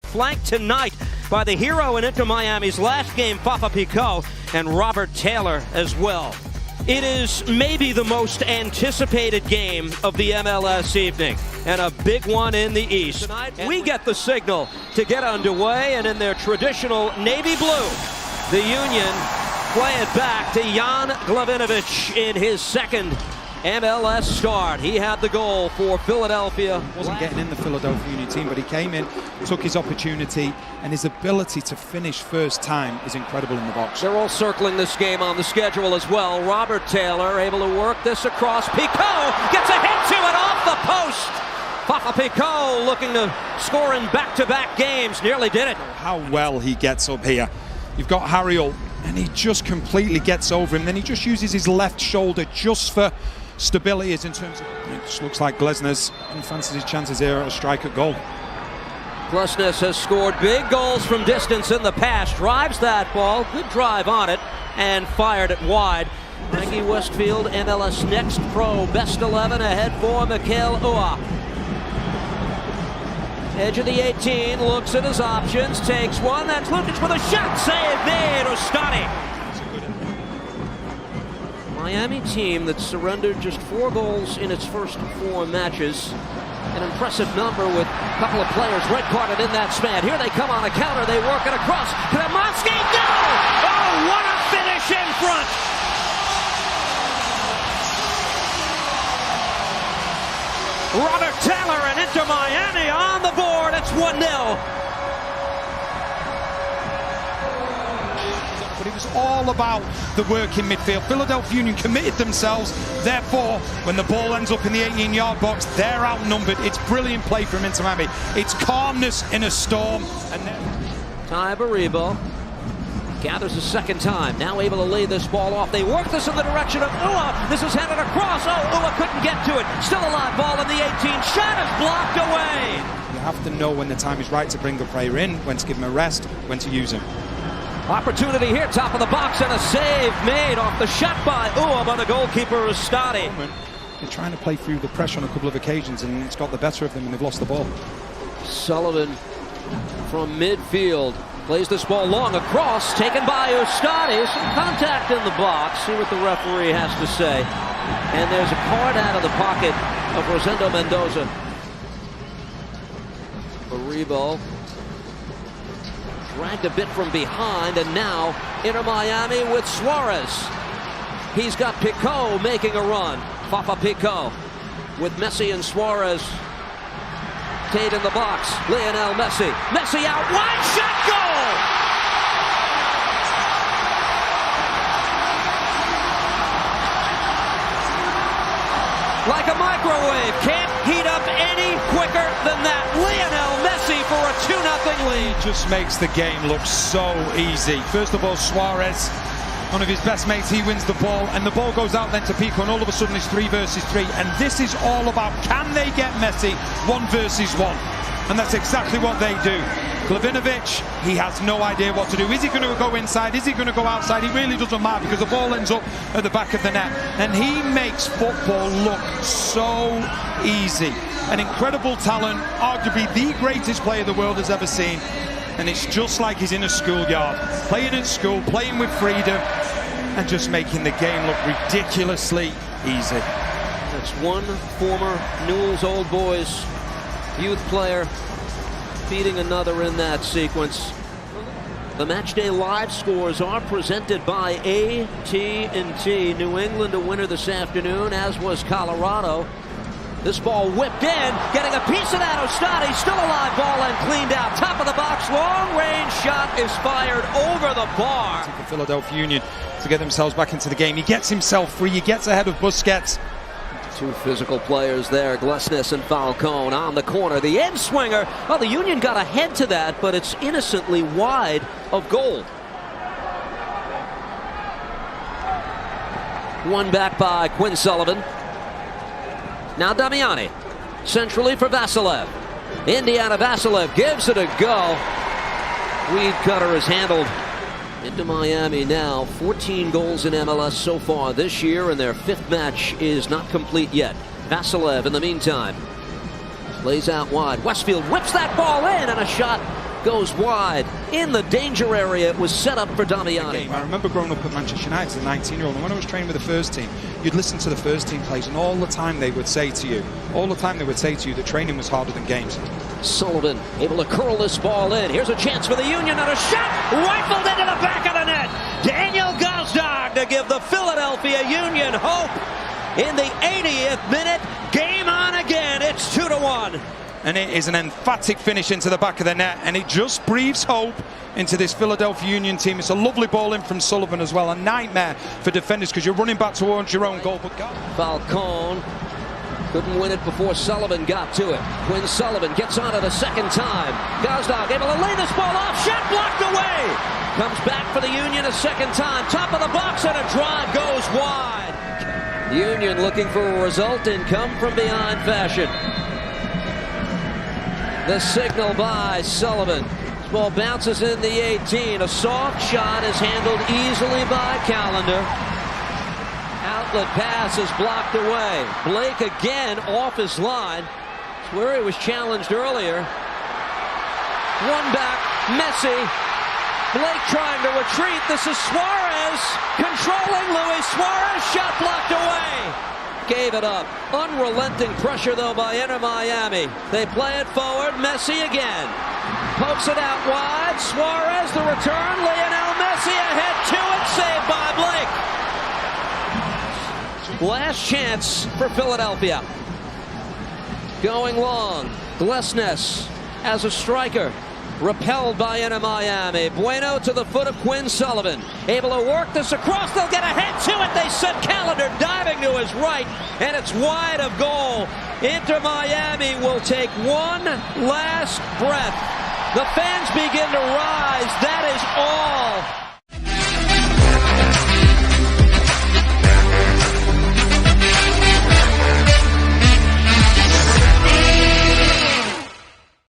flanked tonight by the hero in Inter Miami's last game, Fafa Picault, and Robert Taylor as well. It is maybe the most anticipated game of the MLS evening, and a big one in the East. Tonight, we get the signal to get underway, and in their traditional navy blue, the Union play it back to Jan Glavinovic in his second MLS start. He had the goal for Philadelphia. Wasn't getting in the Philadelphia Union team, but he came in, took his opportunity, and his ability to finish first time is incredible in the box. They're all circling this game on the schedule as well. Robert Taylor able to work this across. Picault gets a hit to it off the post. Fafa Picault looking to score in back-to-back games. Nearly did it. How well he gets up here. You've got Harriel, and he just completely gets over him. Then he just uses his left shoulder just for stability, as in terms of, it just looks like Glesnes fancies his chances here at a strike at goal. Glesnes has scored big goals from distance in the past. Drives that ball, good drive on it, and fired it wide. Maggie Westfield, MLS Next Pro, best 11 ahead for Mikel Ua. Edge of the 18, looks at his options, takes one, that's Lukic with a shot, save made, Ostani. Miami team that surrendered just 4 goals in its first 4 matches. An impressive number with a couple of players red-carded in that span. Here they come on a counter, they work it across. Kremonski, no! Oh, what a finish in front! Robert Taylor and Inter Miami on the board. It's 1-0. But it was all about the work in midfield. Philadelphia Union committed themselves. Therefore, when the ball ends up in the 18-yard box, they're outnumbered. It's brilliant play from Inter Miami. It's calmness in a storm. And then Ty Baribo gathers a second time. Now able to lay this ball off. They work this in the direction of Ua. This is headed across. Oh, Ua couldn't get to it. Still a live ball in the 18. Shot is blocked away. You have to know when the time is right to bring the player in, when to give him a rest, when to use him. Opportunity here, top of the box, and a save made off the shot by Ua by the goalkeeper, Ostani. They're trying to play through the pressure on a couple of occasions, and it's got the better of them, and they've lost the ball. Sullivan from midfield plays this ball long across, taken by Ostani. Some contact in the box. See what the referee has to say. And there's a card out of the pocket of Rosendo Mendoza. Baribo dragged a bit from behind, and now Inter Miami with Suarez. He's got Picault making a run. Fafa Picault with Messi and Suarez. Tate in the box. Lionel Messi. Messi out wide. Shot goal! Like a microwave. Can't heat up any quicker than that. Lionel Messi for a 2-0 lead. He just makes the game look so easy. First of all, Suarez, one of his best mates, he wins the ball, and the ball goes out then to Pico, and all of a sudden it's 3 versus 3. And this is all about, can they get Messi 1 versus 1? And that's exactly what they do. Glavinovic, he has no idea what to do. Is he going to go inside? Is he going to go outside? He really doesn't matter, because the ball ends up at the back of the net. And he makes football look so easy. An incredible talent, arguably the greatest player the world has ever seen. And it's just like he's in a schoolyard, playing at school, playing with freedom, and just making the game look ridiculously easy. That's one former Newell's Old Boys youth player beating another in that sequence. The Matchday Live scores are presented by AT&T. New England a winner this afternoon, as was Colorado. This ball whipped in, getting a piece of that. Ostani, still a live ball and cleaned out. Top of the box, long range shot is fired over the bar. For Philadelphia Union to get themselves back into the game. He gets himself free, he gets ahead of Busquets. 2 physical players there, Glesnes and Falcone on the corner. The end swinger, well, the Union got ahead to that, but it's innocently wide of goal. One back by Quinn Sullivan. Now Damiani, centrally for Vasilev. Indiana Vasilev gives it a go. Weed cutter is handled. Into Miami now, 14 goals in MLS so far this year, and their 5th match is not complete yet. Vasilev in the meantime lays out wide. Westfield whips that ball in, and a shot goes wide. In the danger area, it was set up for Damiani. I remember growing up at Manchester United as a 19-year-old, and when I was training with the first team, you'd listen to the first team plays, and all the time they would say to you that training was harder than games. Sullivan able to curl this ball in. Here's a chance for the Union, and a shot rifled into the back of the net. Daniel Gazdag to give the Philadelphia Union hope in the 80th minute. Game on again. It's 2-1. And it is an emphatic finish into the back of the net, and it just breathes hope into this Philadelphia Union team. It's a lovely ball in from Sullivan as well. A nightmare for defenders because you're running back towards your own goal. But Falcone couldn't win it before Sullivan got to it. Quinn Sullivan gets on it a second time. Gazdag able to lay this ball off. Shot blocked away. Comes back for the Union a second time. Top of the box, and a drive goes wide. Union looking for a result in come from behind fashion. The signal by Sullivan. This ball bounces in the 18. A soft shot is handled easily by Callender. Outlet pass is blocked away. Blake again off his line. It's where he was challenged earlier. One back, Messi. Blake trying to retreat. This is Suarez controlling Luis Suarez. Shot blocked away. Gave it up. Unrelenting pressure, though, by Inter Miami. They play it forward. Messi again. Pokes it out wide. Suarez, the return. Lionel Messi ahead to it. Saved by Blake. Last chance for Philadelphia. Going long. Glesnes as a striker. Repelled by Inter Miami. Bueno to the foot of Quinn Sullivan. Able to work this across. They'll get ahead to it. They sent Callender diving to his right, and it's wide of goal. Inter Miami will take one last breath. The fans begin to rise. That is all